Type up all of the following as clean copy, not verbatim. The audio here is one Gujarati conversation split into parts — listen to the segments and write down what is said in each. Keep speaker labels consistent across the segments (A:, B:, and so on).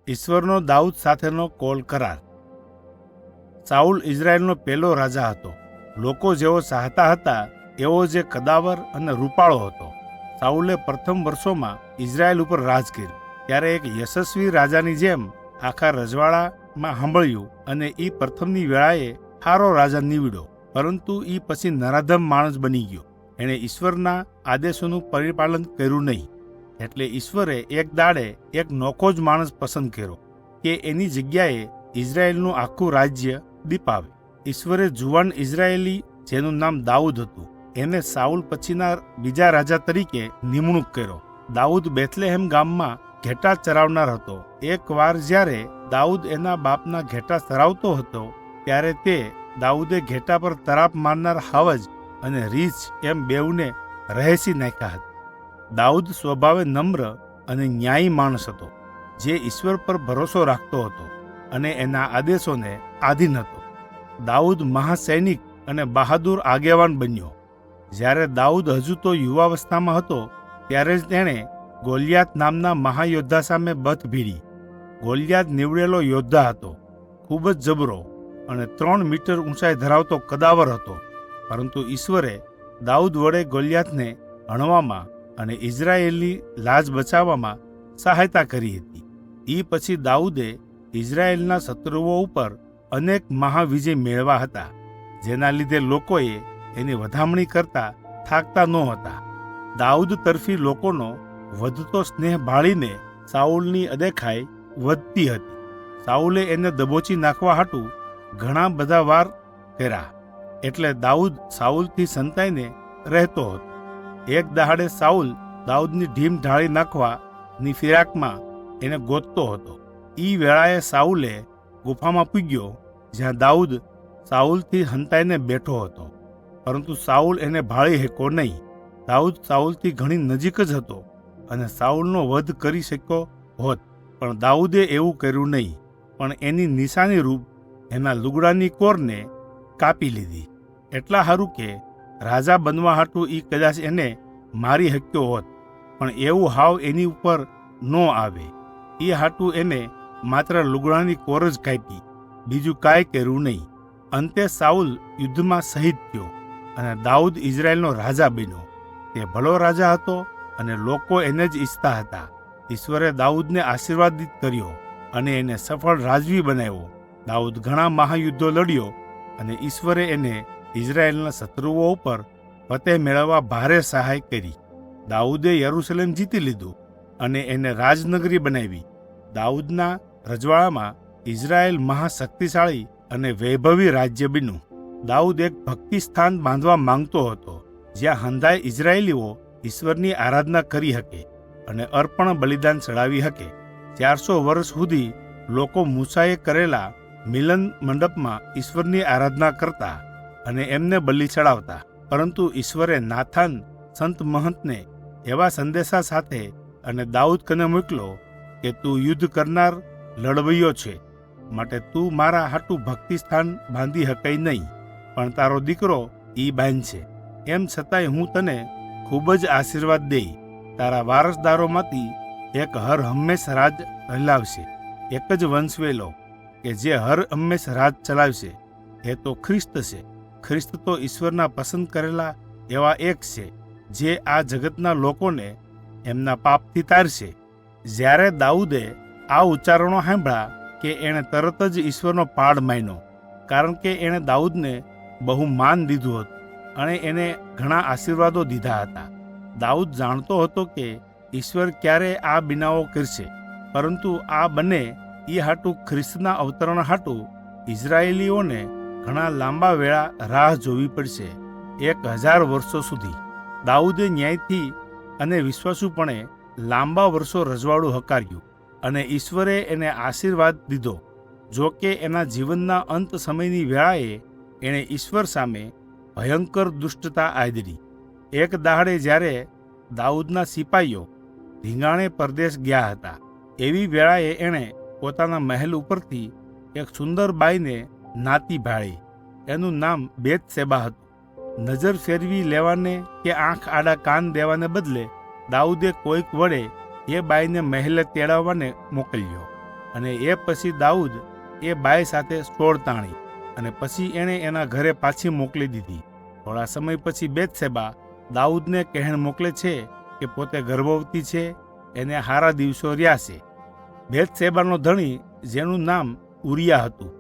A: ઈશ્વરનો દાઉદ સાથેનો કોલ કરાર. સાઉલ ઇઝરાયેલનો પહેલો રાજા હતો. લોકો જેવો ચાહતા હતા એવો જે કદાવર અને રૂપાળો હતો. સાઉલે પ્રથમ વર્ષોમાં ઇઝરાયેલ ઉપર રાજ કર્યું. ત્યારે એક યશસ્વી રાજાની જેમ આખા રજવાડામાં સાંભળ્યું અને ઈ પ્રથમની વેળાએ સારો રાજા નીવડ્યો, પરંતુ ઈ પછી નરાધમ માણસ બની ગયો. એણે ઈશ્વરના આદેશોનું પરિપાલન કર્યું નહીં. એટલે ઈશ્વરે એક દાડે એક નોખો જ માણસ પસંદ કર્યો કે એની જગ્યાએ ઇઝરાયેલનું આખું રાજ્ય દીપાવે. ઈશ્વરે જુવાન ઇઝરાયેલી જેનું નામ દાઉદ હતું એને સાઉલ પછીના બીજા રાજા તરીકે નિમણૂક કર્યો. દાઉદ બેથલેહેમ ગામમાં ઘેટા ચરાવનાર હતો. એક વાર જ્યારે દાઉદ એના બાપના ઘેટા ચરાવતો હતો ત્યારે તે દાઉદે ઘેટા પર તરાપ મારનાર હાવજ અને રીછ એમ બેઉને રહેસી નાખ્યા હતા. દાઉદ સ્વભાવે નમ્ર અને ન્યાયી માણસ હતો, જે ઈશ્વર પર ભરોસો રાખતો હતો અને એના આદેશોને આધીન હતો. દાઉદ મહાસૈનિક અને બહાદુર આગેવાન બન્યો. જ્યારે દાઉદ હજુ તો યુવાવસ્થામાં હતો ત્યારે જ તેણે ગોલિયાત નામના મહાયોદ્ધા સામે બથ ભીડી. ગોલિયાત નીવડેલો યોદ્ધા હતો, ખૂબ જ જબરો અને 3 મીટર ઊંચાઈ ધરાવતો કદાવર હતો. પરંતુ ઈશ્વરે દાઉદ વડે ગોલિયાતને હણવામાં અને ઇઝરાયેલની લાજ બચાવવામાં સહાયતા કરી હતી. એ પછી દાઉદે ઇઝરાયેલના શત્રુઓ ઉપર અનેક મહાવિજય મેળવ્યા હતા, જેના લીધે લોકોએ એની વધામણી કરતા થાકતા નહોતા. દાઉદ તરફી લોકોનો વધતો સ્નેહ ભાળીને સાઉલની અદેખાઈ વધતી હતી. સાઉલે એને દબોચી નાખવા હાટુ ઘણા બધા વાર કર્યા, એટલે દાઉદ સાઉલથી સંતાઈને રહેતો હતો. એક દહાડે સાઉલ દાઉદની ઢીમ ઢાળી નાખવાની ફિરાકમાં એને ગોતતો હતો. ઈ વેળાએ સાઉલે ગુફામાં પૂગ્યો જ્યાં દાઉદ સાઉલથી હંતાઈને બેઠો હતો, પરંતુ સાઉલ એને ભાળી શક્યો નહીં. દાઉદ સાઉલથી ઘણી નજીક જ હતો અને સાઉલનો વધ કરી શક્યો હોત, પણ દાઉદે એવું કર્યું નહીં, પણ એની નિશાની રૂપ એના લુગડાની કોરને કાપી લીધી. એટલા સારું કે રાજા બનવા હાટુ ઈ કદાચ એને મારી શક્યો હોત, પણ એવું હાવ એની ઉપર ન આવે. એ હાટુ એને માત્ર લુગડાની કોર જ કાપી, બીજું કાંઈ કર્યું નહીં. અંતે સાઉલ યુદ્ધમાં શહીદ થયો અને દાઉદ ઇઝરાયેલનો રાજા બન્યો. તે ભલો રાજા હતો અને લોકો એને જ ઈચ્છતા હતા. ઈશ્વરે દાઉદને આશીર્વાદિત કર્યો અને એને સફળ રાજવી બનાવ્યો. દાઉદ ઘણા મહાયુદ્ધો લડ્યો અને ઈશ્વરે એને ઇઝરાયેલના શત્રુઓ ઉપર ફતેહ મેળવવા ભારે સહાય કરી. દાઉદે યરૂશલેમ જીતી લીધું અને એને રાજનગરી બનાવી. દાઉદના રજવાડામાં ઇઝરાયેલ મહાશક્તિશાળી અને વૈભવી રાજ્ય બન્યું. દાઉદ એક ભક્તિ સ્થાન બાંધવા માંગતો હતો, જ્યાં હંધાય ઇઝરાયેલીઓ ઈશ્વરની આરાધના કરી શકે અને અર્પણ બલિદાન ચડાવી શકે. 400 વર્ષ સુધી લોકો મૂસાએ કરેલા મિલન મંડપમાં ઈશ્વરની આરાધના કરતા અને એમને બલિ ચડાવતા. પરંતુ ઈશ્વરે નાથાન સંત મહંતને એવા સંદેશા સાથે અને દાઉદ કને મોકલો કે તું યુદ્ધ કરનાર લડવૈયો છે, માટે તું મારા હાટુ ભક્તિ સ્થાન બાંધી શકાય નહીં, પણ તારો દીકરો ઈ બાંધશે. એમ છતાંય હું તને ખૂબ જ આશીર્વાદ દઈ. તારા વારસદારોમાંથી એક હર હંમેશ રાજ હલાવશે. એક જ વંશવેલો કે જે હર હંમેશ રાજ ચલાવશે એ તો ખ્રિસ્ત છે. ખ્રિસ્ત તો ઈશ્વરના પસંદ કરેલા એવા એક છે, જે આ જગતના લોકોને એમના પાપથી તારશે. જ્યારે દાઉદે આ ઉચ્ચારણો સાંભળ્યા કે એણે તરત જ ઈશ્વરનો પાડ માન્યો, કારણ કે એણે દાઉદને બહુ માન દીધું હતું અને એને ઘણા આશીર્વાદો દીધા હતા. દાઉદ જાણતો હતો કે ઈશ્વર ક્યારે આ બનાવો કરશે, પરંતુ આ બંને એ હાટુ ખ્રિસ્તના અવતરણ હાટુ ઇઝરાયેલીઓને ઘણા લાંબા વેળા રાહ જોવી પડશે, 1000 વર્ષો સુધી. દાઉદે ન્યાયથી અને વિશ્વાસુપણે લાંબા વર્ષો રજવાડું હકાર્યું અને ઈશ્વરે એને આશીર્વાદ દીધો. જો કે એના જીવનના અંત સમયની વેળાએ એણે ઈશ્વર સામે ભયંકર દુષ્ટતા આદરી. એક દહાડે જ્યારે દાઉદના સિપાઈઓ ધીંગાણે પરદેશ ગયા હતા, એવી વેળાએ એણે પોતાના મહેલ ઉપરથી એક સુંદર બાઈને નાતી ભાળી. એનું નામ બેતશેબા હતું. નજર ફેરવી લેવાને કે આંખ આડા કાન દેવાને બદલે દાઉદે કોઈક વડે એ બાઈને મહેલે તેડાવવાને મોકલ્યો અને એ પછી દાઉદ એ બાઈ સાથે સોળ તાણી અને પછી એણે એના ઘરે પાછી મોકલી દીધી. થોડા સમય પછી બેતશેબા દાઉદને કહેણ મોકલે છે કે પોતે ગર્ભવતી છે, એને હારા દિવસો રહ્યા છે. બેતશેબાનો ધણી જેનું નામ ઉરિયા હતું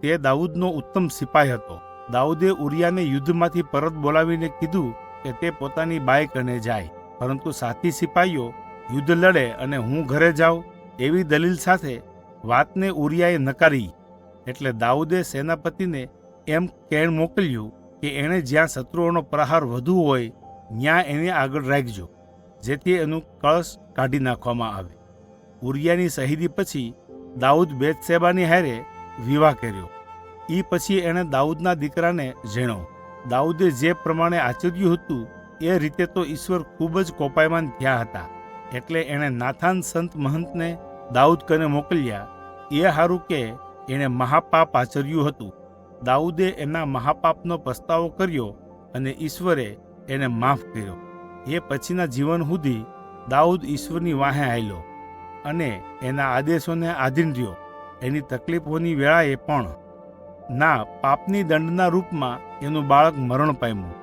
A: તે દાઉદનો ઉત્તમ સિપાઈ હતો. દાઉદે ઉરિયાને યુદ્ધમાંથી પરત બોલાવીને કીધું કે તે પોતાની બાઈ કને જાય, પરંતુ સાથી સિપાઈઓ યુદ્ધ લડે અને હું ઘરે જાઉં એવી દલીલ સાથે વાતને ઉરિયાએ નકારી. એટલે દાઉદે સેનાપતિને એમ કહેણ મોકલ્યું કે એણે જ્યાં શત્રુઓનો પ્રહાર વધુ હોય ત્યાં એને આગળ રાખજો, જેથી એનું કળશ કાઢી નાખવામાં આવે. ઉરિયાની શહીદી પછી દાઉદ બેતશેબાની હારે વિવાહ કર્યો. એ પછી એણે દાઉદના દીકરાને જેણો. દાઉદે જે પ્રમાણે આચર્યું હતું એ રીતે તો ઈશ્વર ખૂબ જ કોપાયમાન થયા હતા. એટલે એણે નાથાન સંત મહંતને દાઉદ કને મોકલ્યા, એ હારું કે એણે મહાપાપ આચર્યું હતું. દાઉદે એના મહાપાપનો પસ્તાવો કર્યો અને ઈશ્વરે એને માફ કર્યો. એ પછીના જીવન સુધી દાઉદ ઈશ્વરની વાહે હાલ્યો અને એના આદેશોને આધીન રહ્યો. એની તકલીફોની વેળાએ પણ ના પાપની દંડના રૂપમાં એનું બાળક મરણ પામ્યું.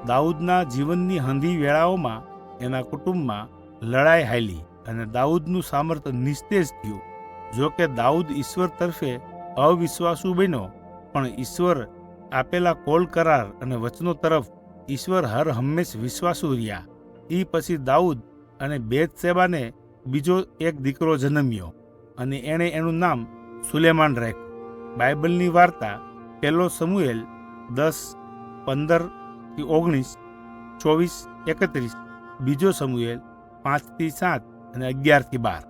A: દાઉદના જીવનની હંધી વેળાઓમાં એના કુટુંબમાં લડાઈ હાલી અને દાઉદનું સામર્થ્ય નિસ્તેજ થયું. જો કે દાઉદ ઈશ્વર તરફે અવિશ્વાસુ બન્યો, પણ ઈશ્વર આપેલા કોલ કરાર અને વચનો તરફ ઈશ્વર હર હંમેશ વિશ્વાસુ રહ્યા. એ પછી દાઉદ અને બેતશેબાને બીજો એક દીકરો જન્મ્યો અને એણે એનું નામ સુલેમાન રાખ્યું. બાઇબલની વાર્તા 1 સમુએલ 10:15-19, 24-31, 2 સમુએલ 5-7 અને 11-12.